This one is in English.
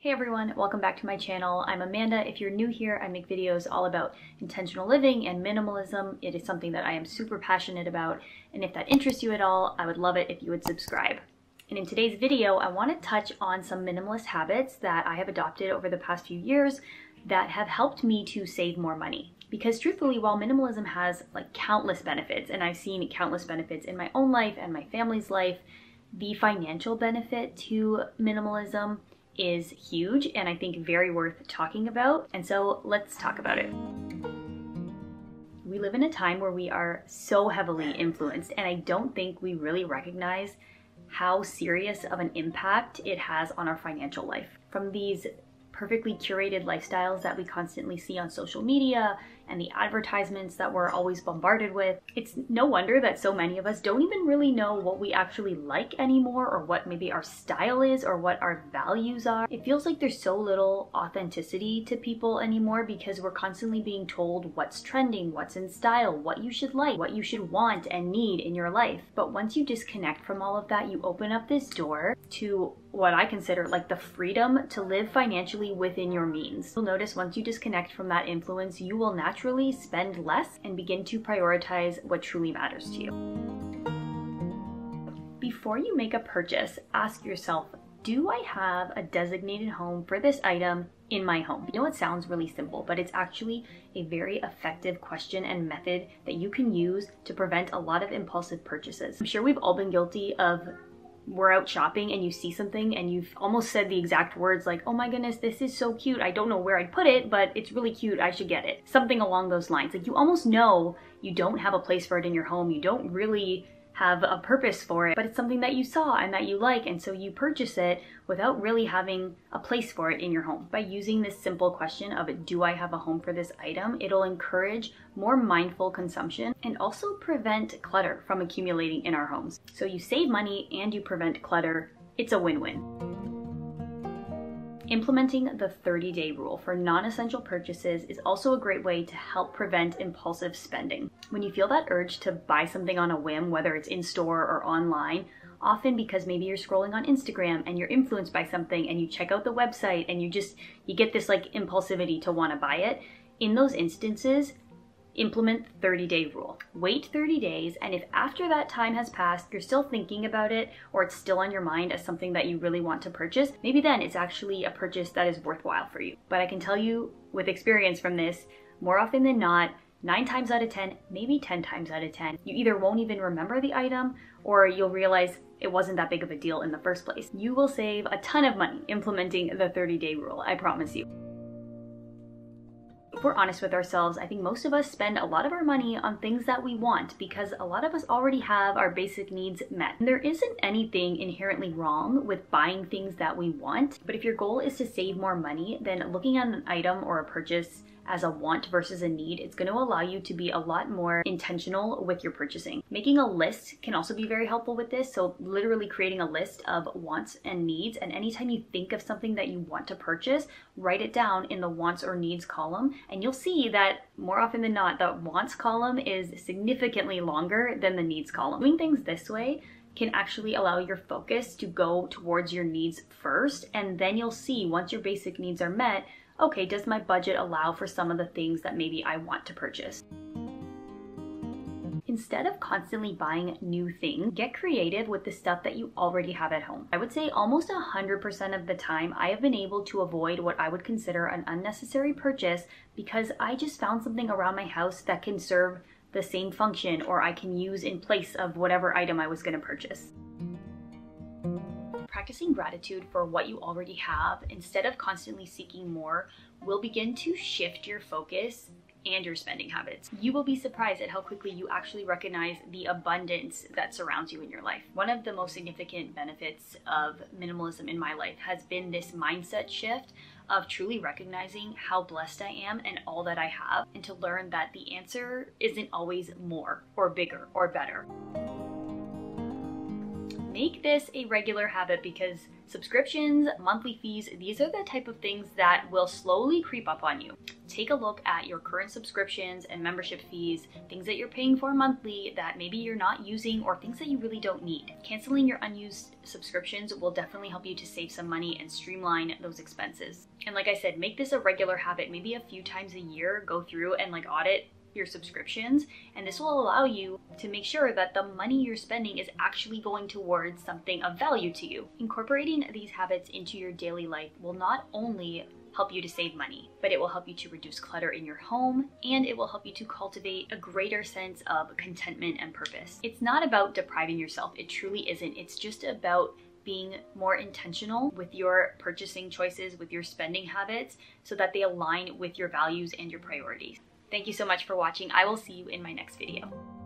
Hey everyone, welcome back to my channel. I'm Amanda. If you're new here, I make videos all about intentional living and minimalism. It is something that I am super passionate about, and if that interests you at all, I would love it if you would subscribe. And in today's video, I want to touch on some minimalist habits that I have adopted over the past few years that have helped me to save more money. Because truthfully, while minimalism has countless benefits, and I've seen countless benefits in my own life and my family's life, the financial benefit to minimalism is huge and I think very worth talking about. And so let's talk about it. We live in a time where we are so heavily influenced, and I don't think we really recognize how serious of an impact it has on our financial life. From these perfectly curated lifestyles that we constantly see on social media and the advertisements that we're always bombarded with, it's no wonder that so many of us don't even really know what we actually like anymore, or what maybe our style is, or what our values are. It feels like there's so little authenticity to people anymore because we're constantly being told what's trending, what's in style, what you should like, what you should want and need in your life. But once you disconnect from all of that, you open up this door to what I consider the freedom to live financially within your means. You'll notice once you disconnect from that influence, you will naturally spend less and begin to prioritize what truly matters to you. Before you make a purchase, ask yourself, do I have a designated home for this item in my home? I know it sounds really simple, but it's actually a very effective question and method that you can use to prevent a lot of impulsive purchases. I'm sure we've all been guilty of we're out shopping and you see something and you've almost said the exact words like, oh my goodness, this is so cute. I don't know where I'd put it, but it's really cute. I should get it. Something along those lines. You almost know you don't have a place for it in your home. You don't really have a purpose for it, but it's something that you saw and that you like, and so you purchase it without really having a place for it in your home. By using this simple question of, do I have a home for this item, it'll encourage more mindful consumption and also prevent clutter from accumulating in our homes. So you save money and you prevent clutter. It's a win-win. Implementing the 30-day rule for non-essential purchases is also a great way to help prevent impulsive spending. When you feel that urge to buy something on a whim, whether it's in store or online, often because maybe you're scrolling on Instagram and you're influenced by something and you check out the website and you get this impulsivity to want to buy it, in those instances, implement the 30-day rule. Wait 30 days, and if after that time has passed, you're still thinking about it, or it's still on your mind as something that you really want to purchase, maybe then it's actually a purchase that is worthwhile for you. But I can tell you with experience from this, more often than not, 9 times out of 10, maybe 10 times out of 10, you either won't even remember the item, or you'll realize it wasn't that big of a deal in the first place. You will save a ton of money implementing the 30-day rule, I promise you. If we're honest with ourselves, I think most of us spend a lot of our money on things that we want because a lot of us already have our basic needs met. And there isn't anything inherently wrong with buying things that we want, but if your goal is to save more money, then looking at an item or a purchase as a want versus a need, it's going to allow you to be a lot more intentional with your purchasing. Making a list can also be very helpful with this. So literally creating a list of wants and needs, and anytime you think of something that you want to purchase, write it down in the wants or needs column, and you'll see that more often than not, the wants column is significantly longer than the needs column. Doing things this way can actually allow your focus to go towards your needs first, and then you'll see once your basic needs are met, okay, does my budget allow for some of the things that maybe I want to purchase? Instead of constantly buying new things, get creative with the stuff that you already have at home. I would say almost 100% of the time, I have been able to avoid what I would consider an unnecessary purchase because I just found something around my house that can serve the same function, or I can use in place of whatever item I was going to purchase. Practicing gratitude for what you already have instead of constantly seeking more will begin to shift your focus and your spending habits. You will be surprised at how quickly you actually recognize the abundance that surrounds you in your life. One of the most significant benefits of minimalism in my life has been this mindset shift of truly recognizing how blessed I am and all that I have, and to learn that the answer isn't always more or bigger or better. Make this a regular habit because subscriptions, monthly fees, these are the type of things that will slowly creep up on you. Take a look at your current subscriptions and membership fees, things that you're paying for monthly that maybe you're not using or things that you really don't need. Canceling your unused subscriptions will definitely help you to save some money and streamline those expenses. And like I said, make this a regular habit. Maybe a few times a year, go through and audit your subscriptions, and this will allow you to make sure that the money you're spending is actually going towards something of value to you. Incorporating these habits into your daily life will not only help you to save money, but it will help you to reduce clutter in your home, and it will help you to cultivate a greater sense of contentment and purpose. It's not about depriving yourself. It truly isn't. It's just about being more intentional with your purchasing choices, with your spending habits, so that they align with your values and your priorities. Thank you so much for watching. I will see you in my next video.